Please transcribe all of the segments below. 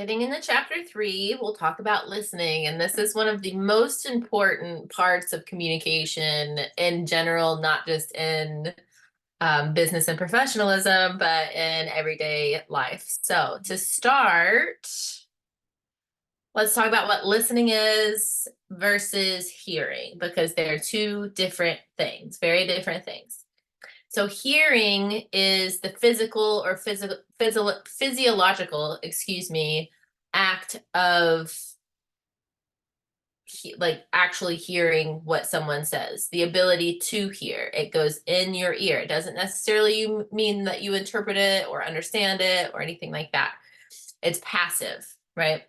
Getting into chapter 3, we'll talk about listening. And this is one of the most important parts of communication in general, not just in business and professionalism, but in everyday life. So, to start, let's talk about what listening is versus hearing, because they're two different things, very different things. So hearing is the physical or physiological, act of like actually hearing what someone says, the ability to hear. It goes in your ear. It doesn't necessarily mean that you interpret it or understand it or anything like that. It's passive, right?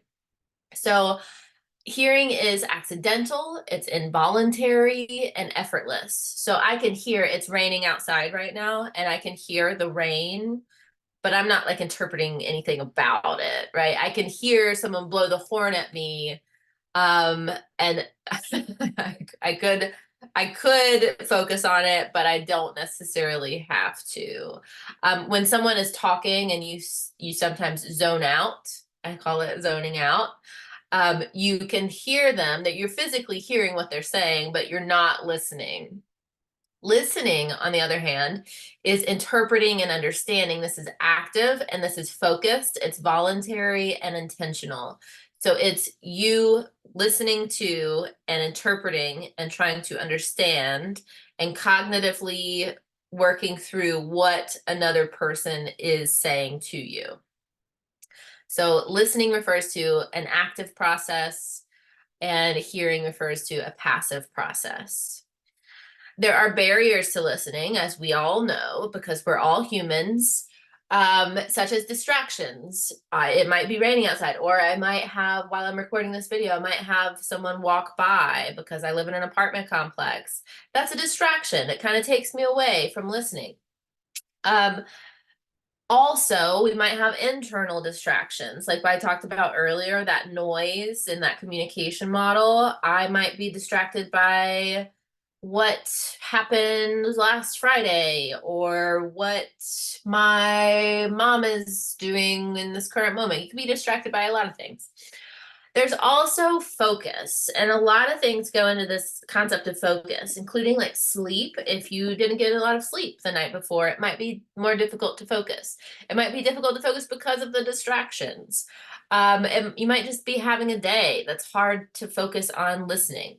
So hearing is accidental, it's involuntary and effortless. So I can hear it's raining outside right now and I can hear the rain, but I'm not like interpreting anything about it, right? I can hear someone blow the horn at me. And I could focus on it, but I don't necessarily have to. When someone is talking and you sometimes zone out, I call it zoning out. You can hear them, that you're physically hearing what they're saying, but you're not listening. Listening, on the other hand, is interpreting and understanding. This is active and this is focused, it's voluntary and intentional. So it's you listening to and interpreting and trying to understand and cognitively working through what another person is saying to you. So listening refers to an active process, and hearing refers to a passive process. There are barriers to listening, as we all know, because we're all humans, such as distractions. It might be raining outside, or I might have, while I'm recording this video, I might have someone walk by because I live in an apartment complex. That's a distraction. It kind of takes me away from listening. Also, we might have internal distractions, like I talked about earlier, that noise in that communication model. I might be distracted by what happened last Friday or what my mom is doing in this current moment. You can be distracted by a lot of things. There's also focus, and a lot of things go into this concept of focus, including like sleep. If you didn't get a lot of sleep the night before, it might be more difficult to focus. It might be difficult to focus because of the distractions. And you might just be having a day that's hard to focus on listening.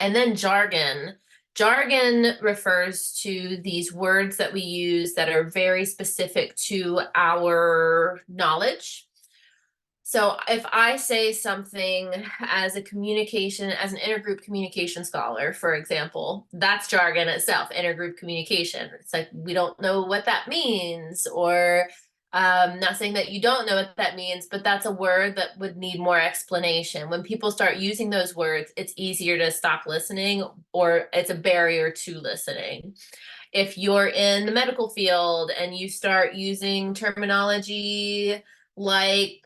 And then jargon. Jargon refers to these words that we use that are very specific to our knowledge. So if I say something as an intergroup communication scholar, for example, that's jargon itself, intergroup communication. It's like, we don't know what that means, or not saying that you don't know what that means, but that's a word that would need more explanation. When people start using those words, it's easier to stop listening, or it's a barrier to listening. If you're in the medical field and you start using terminology like,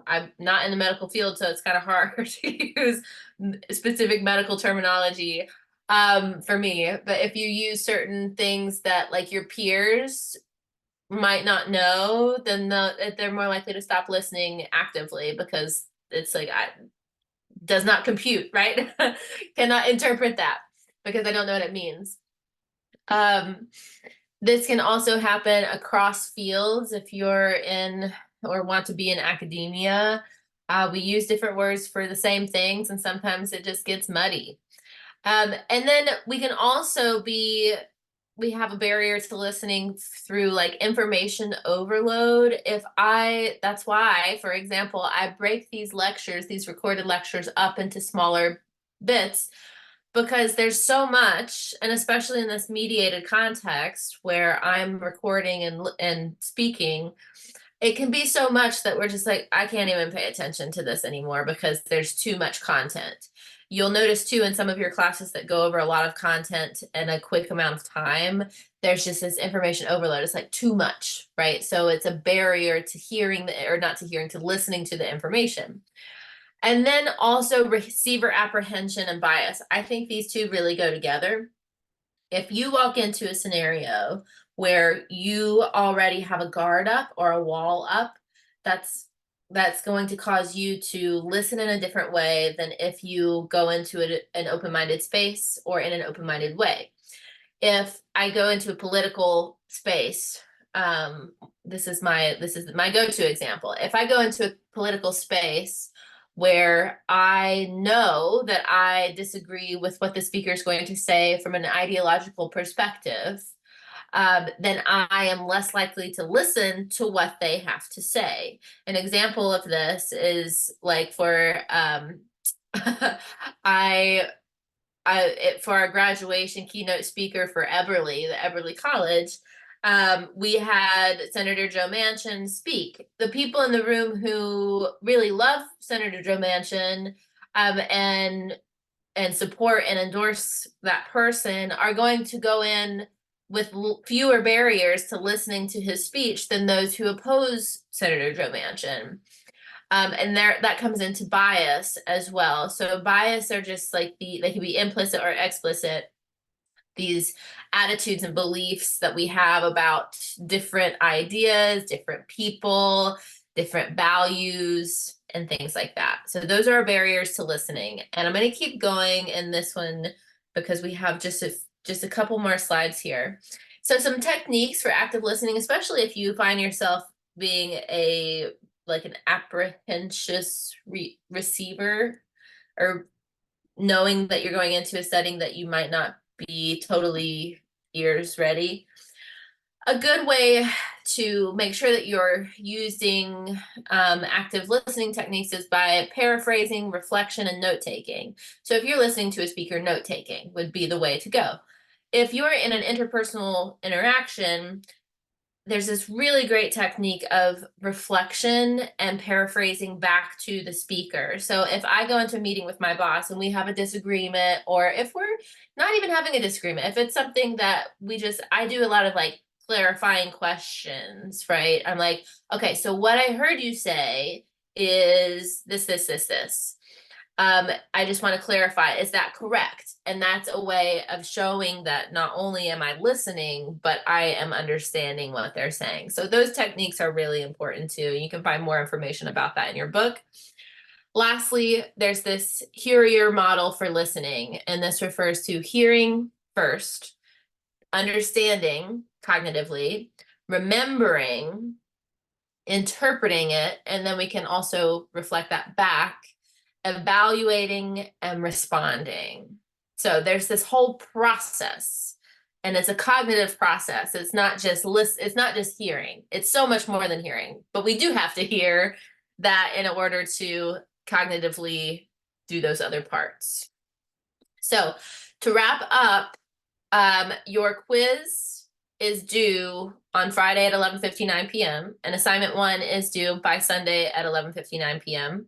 I'm not in the medical field, so it's kind of hard to use specific medical terminology for me. But if you use certain things that like your peers might not know, then they're more likely to stop listening actively, because it's like, does not compute, right? Cannot interpret that because I don't know what it means. This can also happen across fields. If you're in or want to be in academia, we use different words for the same things, and sometimes it just gets muddy. And then we can also we have a barrier to listening through like information overload. That's why, for example, I break these recorded lectures up into smaller bits, because there's so much, and especially in this mediated context where I'm recording and speaking, it can be so much that we're just like, I can't even pay attention to this anymore because there's too much content. You'll notice too in some of your classes that go over a lot of content in a quick amount of time, there's just this information overload. It's like too much, right? So it's a barrier to to listening to the information. And then also receiver apprehension and bias. I think these two really go together. If you walk into a scenario where you already have a guard up or a wall up, that's that's going to cause you to listen in a different way than if you go into an open-minded space or in an open-minded way. If I go into a political space, this is my go-to example. If I go into a political space where I know that I disagree with what the speaker is going to say from an ideological perspective, then I am less likely to listen to what they have to say. An example of this is like for I for our graduation keynote speaker for Eberly, the Eberly College, we had Senator Joe Manchin speak. The people in the room who really love Senator Joe Manchin, and support and endorse that person are going to go in with fewer barriers to listening to his speech than those who oppose Senator Joe Manchin. And that comes into bias as well. So bias are just like they can be implicit or explicit, these attitudes and beliefs that we have about different ideas, different people, different values, and things like that. So those are barriers to listening. And I'm going to keep going in this one because we have just a couple more slides here. So some techniques for active listening, especially if you find yourself being an apprehensive receiver, or knowing that you're going into a setting that you might not be totally ears ready. A good way to make sure that you're using active listening techniques is by paraphrasing, reflection, and note taking. So if you're listening to a speaker, note taking would be the way to go. If you're in an interpersonal interaction, there's this really great technique of reflection and paraphrasing back to the speaker. So if I go into a meeting with my boss and we have a disagreement, or if we're not even having a disagreement, if it's something that I do a lot of like clarifying questions, right? I'm like, okay, so what I heard you say is this. I just want to clarify, is that correct? And that's a way of showing that not only am I listening, but I am understanding what they're saying. So those techniques are really important too. You can find more information about that in your book. Lastly, there's this HEAR model for listening, and this refers to hearing first, understanding cognitively, remembering, interpreting it, and then we can also reflect that back, evaluating, and responding. So there's this whole process, and it's a cognitive process. It's not just it's not just hearing. It's so much more than hearing, but we do have to hear that in order to cognitively do those other parts. So to wrap up, your quiz is due on Friday at 11:59 p.m. and assignment 1 is due by Sunday at 11:59 p.m.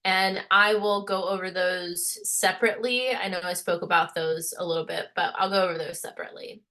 And I will go over those separately. I know I spoke about those a little bit, but I'll go over those separately.